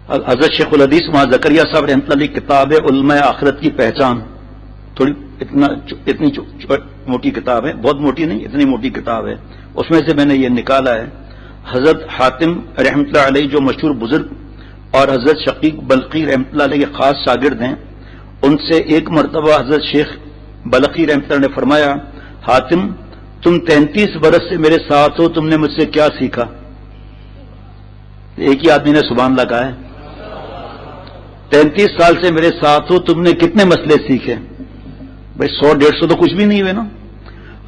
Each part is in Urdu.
حضرت شیخ الحدیث وہاں زکریا صاحب رحمۃ اللہ علیہ کتاب ہے علماء آخرت کی پہچان، تھوڑی اتنی موٹی کتاب ہے، بہت موٹی نہیں، اتنی موٹی کتاب ہے، اس میں سے میں نے یہ نکالا ہے۔ حضرت حاتم رحمۃ اللہ علیہ جو مشہور بزرگ اور حضرت شقیق بلخی رحمۃ اللہ علیہ کے خاص شاگرد ہیں، ان سے ایک مرتبہ حضرت شیخ بلخی رحمۃ اللہ نے فرمایا، حاتم تم 33 برس سے میرے ساتھ ہو، تم نے مجھ سے کیا سیکھا؟ ایک ہی آدمی نے سبحان اللہ کہا ہے، 33 سال سے میرے ساتھ ہو، تم نے کتنے مسئلے سیکھے؟ بھائی 100-150 تو کچھ بھی نہیں ہوئے نا۔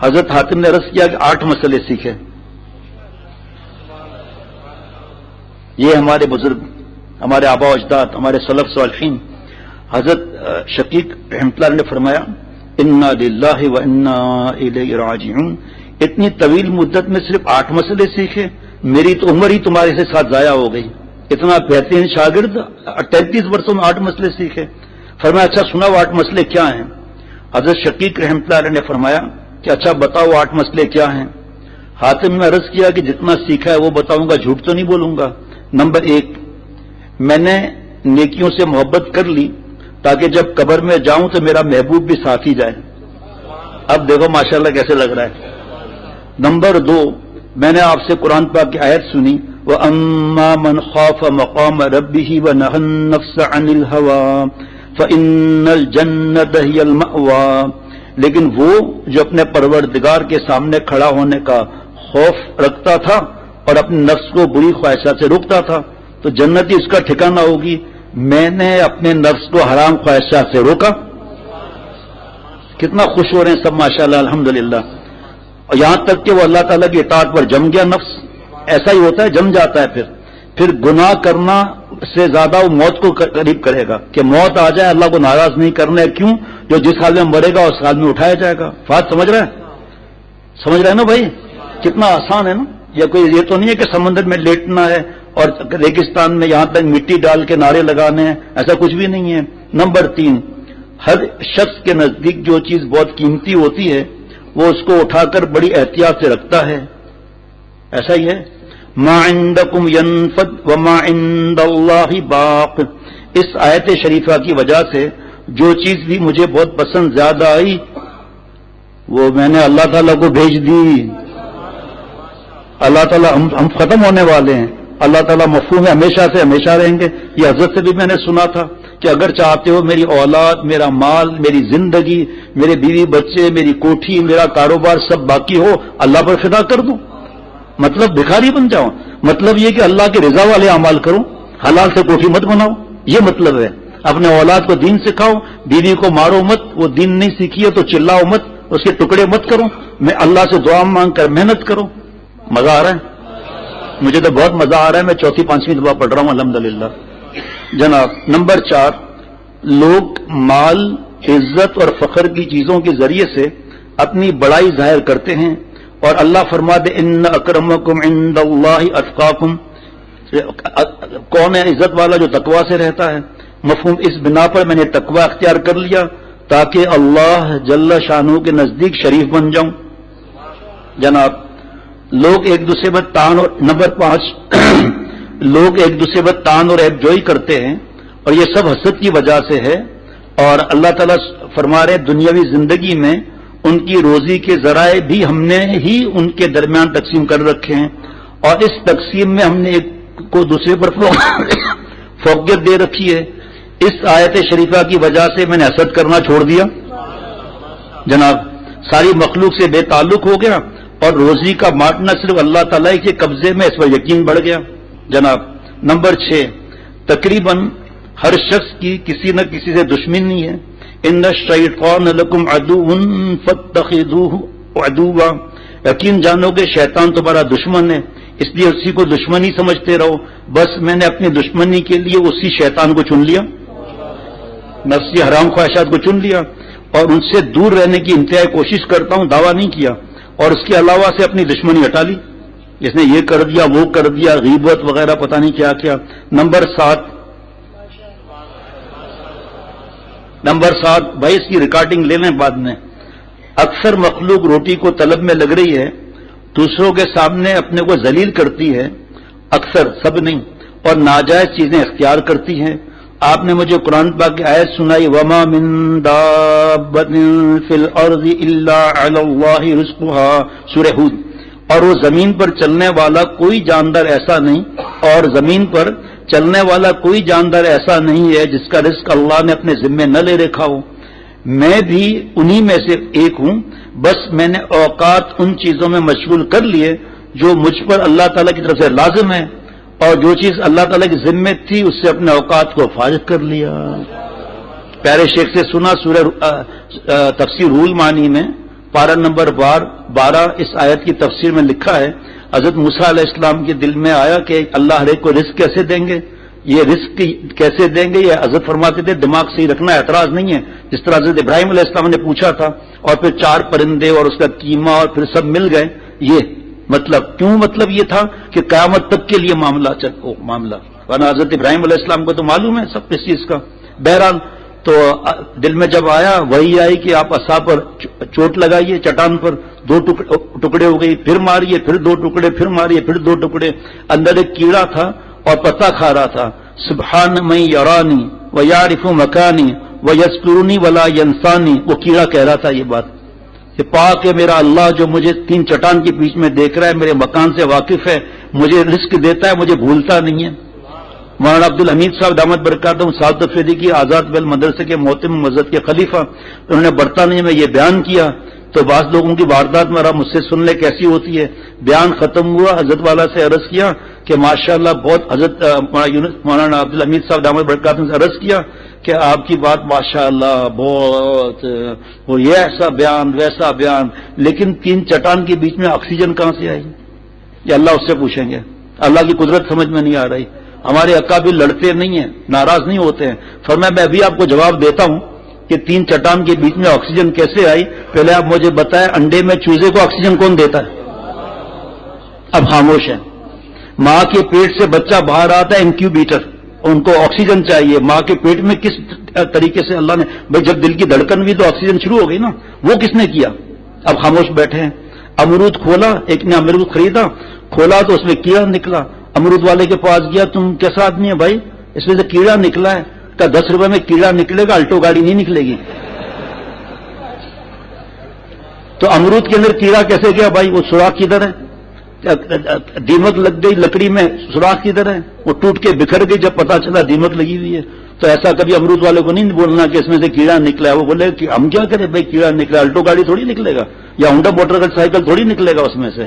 حضرت حاتم نے عرض کیا کہ 8 مسئلے سیکھے۔ یہ ہمارے بزرگ، ہمارے آبا و اجداد، ہمارے سلف صالحین۔ حضرت شقیق رحمۃ اللہ نے فرمایا، انا للہ و انا الیہ راجعون، اتنی طویل مدت میں صرف 8 مسئلے سیکھے؟ میری تو عمر ہی تمہارے سے ساتھ ضائع ہو گئی۔ اتنا بہترین شاگرد 33 برسوں میں 8 مسئلے سیکھے۔ فرمایا اچھا سناؤ 8 مسئلے کیا ہیں؟ حضرت شقیق رحمۃ اللہ علیہ نے فرمایا کہ اچھا بتاؤ 8 مسئلے کیا ہیں؟ حاتم نے عرض کیا کہ جتنا سیکھا ہے وہ بتاؤں گا، جھوٹ تو نہیں بولوں گا۔ نمبر 1، میں نے نیکیوں سے محبت کر لی تاکہ جب قبر میں جاؤں تو میرا محبوب بھی ساتھ ہی جائے۔ اب دیکھو ماشاءاللہ کیسے لگ رہا ہے۔ نمبر 2، میں نے آپ سے قرآن پاک کی آیت سنی، وَأَمَّا مَنْ خَافَ مَقَامَ رَبِّهِ وَنَهَى النَّفْسَ عَنِ الْهَوَىٰ فَإِنَّ الْجَنَّةَ هِيَ الْمَأْوَىٰ، لیکن وہ جو اپنے پروردگار کے سامنے کھڑا ہونے کا خوف رکھتا تھا اور اپنے نفس کو بری خواہشات سے روکتا تھا تو جنت ہی اس کا ٹھکانہ ہوگی۔ میں نے اپنے نفس کو حرام خواہشات سے روکا۔ کتنا خوش ہو رہے ہیں سب ماشاءاللہ الحمدللہ۔ اور یہاں تک کہ وہ اللہ تعالیٰ کی اطاعت پر جم گیا نفس، ایسا ہی ہوتا ہے، جم جاتا ہے۔ پھر گناہ کرنا سے زیادہ وہ موت کو قریب کرے گا کہ موت آ جائے، اللہ کو ناراض نہیں کرنا ہے۔ کیوں؟ جو جس حال میں مرے گا اس حال میں اٹھایا جائے گا۔ بات سمجھ رہے ہیں؟ سمجھ رہے ہیں نا بھائی؟ کتنا آسان ہے نا۔ یا کوئی یہ تو نہیں ہے کہ سمندر میں لیٹنا ہے اور ریگستان میں یہاں تک مٹی ڈال کے نعرے لگانے ہیں، ایسا کچھ بھی نہیں ہے۔ نمبر 3، ہر شخص کے نزدیک جو چیز بہت قیمتی ہوتی ہے وہ اس کو اٹھا کر بڑی احتیاط سے رکھتا ہے، ایسا ہی ہے۔ ما عندکم ینفد وما عند اللہ باق، اس آیت شریفہ کی وجہ سے جو چیز بھی مجھے بہت پسند زیادہ آئی وہ میں نے اللہ تعالیٰ کو بھیج دی۔ اللہ تعالیٰ ہم ختم ہونے والے ہیں، اللہ تعالیٰ مفہوم ہے ہمیشہ سے ہمیشہ رہیں گے۔ یہ حضرت سے بھی میں نے سنا تھا کہ اگر چاہتے ہو میری اولاد، میرا مال، میری زندگی، میرے بیوی بچے، میری کوٹھی، میرا کاروبار سب باقی ہو، اللہ پر فدا کر دوں، مطلب بھکاری بن جاؤں۔ مطلب یہ کہ اللہ کی رضا والے اعمال کروں، حلال سے کوٹھی مت بناؤ، یہ مطلب ہے۔ اپنے اولاد کو دین سکھاؤ، بیوی کو مارو مت، وہ دین نہیں سیکھی ہے تو چلاؤ مت، اس کے ٹکڑے مت کرو، میں اللہ سے دعا مانگ کر محنت کرو۔ مزہ آ رہا ہے؟ مجھے تو بہت مزہ آ رہا ہے، میں 4تھی-5ویں دفعہ پڑھ رہا ہوں الحمدللہ۔ جناب نمبر 4، لوگ مال، عزت اور فخر کی چیزوں کے ذریعے سے اپنی بڑائی ظاہر کرتے ہیں، اور اللہ فرماتے ان اکرمکم عند اللہ اتقاکم، کون ہے عزت والا؟ جو تقوی سے رہتا ہے۔ مفہوم اس بنا پر میں نے تقوی اختیار کر لیا تاکہ اللہ جل شانہ کے نزدیک شریف بن جاؤں۔ جناب لوگ ایک دوسرے پر تان اور نمبر 5 لوگ ایک دوسرے پر تان اور عیب جوئی کرتے ہیں اور یہ سب حسد کی وجہ سے ہے، اور اللہ تعالیٰ فرما رہے دنیاوی زندگی میں ان کی روزی کے ذرائع بھی ہم نے ہی ان کے درمیان تقسیم کر رکھے ہیں، اور اس تقسیم میں ہم نے ایک کو دوسرے پر فوقیت دے رکھی ہے۔ اس آیت شریفہ کی وجہ سے میں نے حسد کرنا چھوڑ دیا، جناب ساری مخلوق سے بے تعلق ہو گیا، اور روزی کا بانٹنا صرف اللہ تعالیٰ کے قبضے میں، اس پر یقین بڑھ گیا۔ جناب نمبر 6، تقریباً ہر شخص کی کسی نہ کسی سے دشمنی ہے۔ ان الشیطان لکم عدو فاتخذوہ عدوا، یقین جانو کہ شیطان تمہارا دشمن ہے، اس لیے اسی کو دشمنی سمجھتے رہو۔ بس میں نے اپنی دشمنی کے لیے اسی شیطان کو چن لیا، نفسی حرام خواہشات کو چن لیا، اور ان سے دور رہنے کی انتہائی کوشش کرتا ہوں، دعویٰ نہیں کیا، اور اس کے علاوہ سے اپنی دشمنی ہٹا لی۔ اس نے یہ کر دیا، وہ کر دیا، غیبت وغیرہ پتہ نہیں کیا کیا۔ نمبر 7 بھائی اس کی ریکارڈنگ لے لیں بعد میں۔ اکثر مخلوق روٹی کو طلب میں لگ رہی ہے، دوسروں کے سامنے اپنے کو ذلیل کرتی ہے، اکثر سب نہیں، اور ناجائز چیزیں اختیار کرتی ہیں. آپ نے مجھے قرآن پاک کی آیت سنائی وما من دابۃ فی الارض الا علی اللہ رزقها سورہ ہود. اور وہ زمین پر چلنے والا کوئی جاندار ایسا نہیں، اور زمین پر چلنے والا کوئی جاندار ایسا نہیں ہے جس کا رزق اللہ نے اپنے ذمے نہ لے رکھا ہو. میں بھی انہی میں سے ایک ہوں، بس میں نے اوقات ان چیزوں میں مشغول کر لیے جو مجھ پر اللہ تعالیٰ کی طرف سے لازم ہے، اور جو چیز اللہ تعالیٰ کی ذمہ تھی اس سے اپنے اوقات کو فارغ کر لیا. پیارے شیخ سے سنا سورہ تفسیر روح المعانی میں پارہ نمبر 12 اس آیت کی تفسیر میں لکھا ہے حضرت موسیٰ علیہ السلام کے دل میں آیا کہ اللہ ہر ایک کو رزق کیسے دیں گے، یہ رزق کیسے دیں گے. یہ حضرت فرماتے تھے دماغ صحیح رکھنا اعتراض نہیں ہے. جس طرح حضرت ابراہیم علیہ السلام نے پوچھا تھا اور پھر 4 پرندے اور اس کا قیمہ اور پھر سب مل گئے. یہ مطلب یہ تھا کہ قیامت تک کے لیے معاملہ ورنہ حضرت ابراہیم علیہ السلام کو تو معلوم ہے سب اس چیز کا. بہرحال تو دل میں جب آیا وہی آئی کہ آپ عصا پر چوٹ لگائیے چٹان پر، 2 ٹکڑے ہو گئی، پھر ماریے، پھر 2 ٹکڑے، پھر ماریے، پھر 2 ٹکڑے. اندر ایک کیڑا تھا اور پتا کھا رہا تھا. سبحان من یرانی ویعرف مکانی ویذکرنی ولا ینسانی. وہ کیڑا کہہ رہا تھا یہ بات کہ پاک ہے میرا اللہ جو مجھے 3 چٹان کے بیچ میں دیکھ رہا ہے، میرے مکان سے واقف ہے، مجھے رزق دیتا ہے، مجھے بھولتا نہیں ہے. مولانا عبدالحمید صاحب دامت برکاتہم سعادت افریدی کی آزاد بیل مدرسے کے محترم مسجد کے خلیفہ، انہوں نے برطانیہ میں یہ بیان کیا تو بعض لوگوں کی واردات میرا مجھ سے سن لے کیسی ہوتی ہے. بیان ختم ہوا، حضرت والا سے عرض کیا کہ ماشاءاللہ بہت، حضرت مولانا عبدالحمید صاحب دامت برکاتہم سے عرض کیا کہ آپ کی بات ماشاءاللہ بہت، اور یہ ایسا بیان ویسا بیان، لیکن 3 چٹان کے بیچ میں آکسیجن کہاں سے آئی؟ یہ اللہ اس سے پوچھیں گے. اللہ کی قدرت سمجھ میں نہیں آ رہی. ہمارے اکابر لڑتے نہیں ہیں، ناراض نہیں ہوتے ہیں. فرمایا میں ابھی آپ کو جواب دیتا ہوں کہ 3 چٹان کے بیچ میں آکسیجن کیسے آئی. پہلے آپ مجھے بتائیں انڈے میں چوزے کو آکسیجن کون دیتا ہے؟ اب خاموش ہے. ماں کے پیٹ سے بچہ باہر آتا ہے انکیوبیٹر، ان کو آکسیجن چاہیے. ماں کے پیٹ میں کس طریقے سے اللہ نے، بھائی جب دل کی دھڑکن ہوئی تو آکسیجن شروع ہو گئی نا، وہ کس نے کیا؟ اب خاموش بیٹھے ہیں. امرود کھولا، ایک نے امرود خریدا، کھولا تو اس میں کیڑا نکلا. امرود والے کے پاس گیا، تم کیسا آدمی ہے بھائی؟ اس میں سے کیڑا نکلا ہے. کہ 10 روپے میں کیڑا نکلے گا، الٹو گاڑی نہیں نکلے گی. تو امرود کے اندر کیڑا کیسے گیا بھائی؟ وہ سوراخ کدھر ہے؟ دیمک لگ گئی لکڑی میں، سوراخ کدھر ہے؟ وہ ٹوٹ کے بکھر گئی جب پتا چلا دیمک لگی ہوئی ہے. تو ایسا کبھی امرود والے کو نہیں بولنا کہ اس میں سے کیڑا نکلا ہے. وہ بولے کہ ہم کیا کریں بھائی، کیڑا نکلا، الٹو گاڑی تھوڑی نکلے گا یا ہونڈا موٹر سائیکل تھوڑی نکلے گا اس میں سے.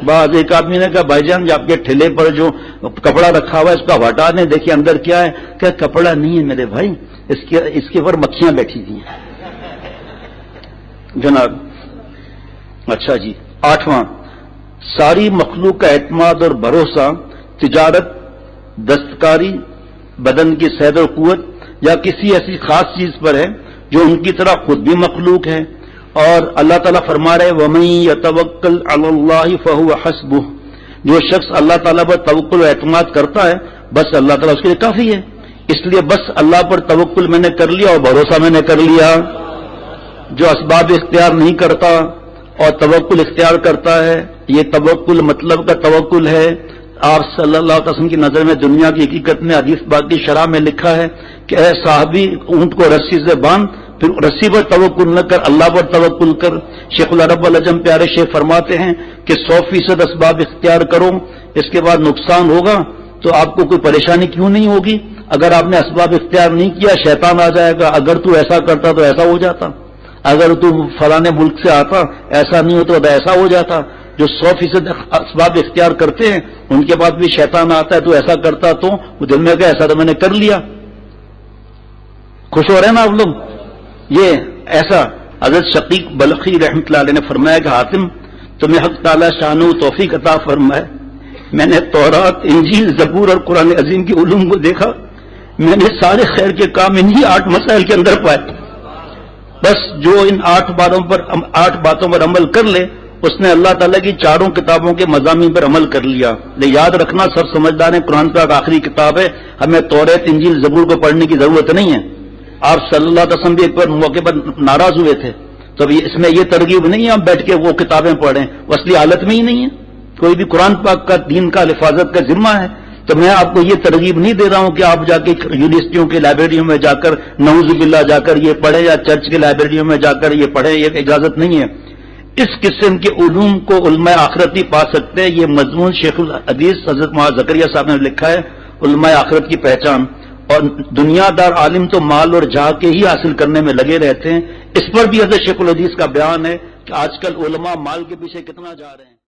بعد ایک آدمی نے کہا بھائی جان آپ کے ٹھیلے پر جو کپڑا رکھا ہوا ہے اس کا ہٹا دیں، دیکھیے اندر کیا ہے. کیا کپڑا نہیں ہے میرے بھائی، اس کے اوپر مکھیاں بیٹھی ہوئی ہیں جناب. اچھا جی. 8واں، ساری مخلوق کا اعتماد اور بھروسہ تجارت، دستکاری، بدن کی صحت اور قوت یا کسی ایسی خاص چیز پر ہے جو ان کی طرح خود بھی مخلوق ہے. اور اللہ تعالیٰ فرما رہے وَمَن يَتَوَكَّلْ عَلَى اللَّهِ فَهُوَ حَسْبُهُ. جو شخص اللہ تعالیٰ پر توکل و اعتماد کرتا ہے بس اللہ تعالیٰ اس کے لیے کافی ہے. اس لیے بس اللہ پر توکل میں نے کر لیا اور بھروسہ میں نے کر لیا. جو اسباب اختیار نہیں کرتا اور توکل اختیار کرتا ہے، یہ توکل مطلب کا توکل ہے. آپ صلی اللہ علیہ وسلم کی نظر میں دنیا کی حقیقت میں حدیث پاک کی شرح میں لکھا ہے کہ اے صحابی اونٹ کو رسی سے باندھ، پھر رسی پر توکل نہ کر، اللہ پر توکل کر. شیخ العرب العجم پیارے شیخ فرماتے ہیں کہ 100% اسباب اختیار کرو، اس کے بعد نقصان ہوگا تو آپ کو کوئی پریشانی کیوں نہیں ہوگی. اگر آپ نے اسباب اختیار نہیں کیا شیطان آ جائے گا، اگر تو ایسا کرتا تو ایسا ہو جاتا، اگر تو فلاں ملک سے آتا ایسا نہیں ہوتا تو ایسا ہو جاتا. جو 100% اسباب اختیار کرتے ہیں ان کے بعد بھی شیطان آتا ہے تو ایسا کرتا، تو وہ دل میں کہا ایسا تو میں نے کر لیا. خوش ہو رہے ہیں نا آپ لوگ. یہ ایسا حضرت شقیق بلخی رحمۃ اللہ علیہ نے فرمایا کہ حاتم تمہیں حق تعالی شان و توفیق عطا فرمائے. میں نے تورات، انجیل، زبور اور قرآن عظیم کی علوم کو دیکھا، میں نے سارے خیر کے کام انہی 8 مسائل کے اندر پائے. بس جو ان 8 باتوں پر عمل کر لے اس نے اللہ تعالیٰ کی 4 کتابوں کے مضامین پر عمل کر لیا. یاد رکھنا سب سمجھدار ہیں، قرآن پاک آخری کتاب ہے، ہمیں توریت، انجیل، زبور کو پڑھنے کی ضرورت نہیں ہے. آپ صلی اللہ علیہ وسلم بھی ایک بار موقع پر ناراض ہوئے تھے تو اس میں یہ ترغیب نہیں ہے ہم بیٹھ کے وہ کتابیں پڑھیں، وہ اصلی حالت میں ہی نہیں ہے. کوئی بھی قرآن پاک کا دین کا حفاظت کا ذمہ ہے، تو میں آپ کو یہ ترغیب نہیں دے رہا ہوں کہ آپ جا کے یونیورسٹیوں کے لائبریریوں میں جا کر نعوذ باللہ جا کر یہ پڑھیں یا چرچ کے لائبریریوں میں جا کر یہ پڑھیں، یہ اجازت نہیں ہے۔ اس قسم کے علوم کو علماء آخرت ہی پا سکتے ہیں۔ یہ مضمون شیخ الحدیث حضرت معاذ زکریا صاحب نے لکھا ہے، علماء آخرت کی پہچان۔ اور دنیا دار عالم تو مال اور جاہ کے ہی حاصل کرنے میں لگے رہتے ہیں۔ اس پر بھی حضرت شیخ الحدیث کا بیان ہے کہ آج کل علماء مال کے پیچھے کتنا جا رہے ہیں۔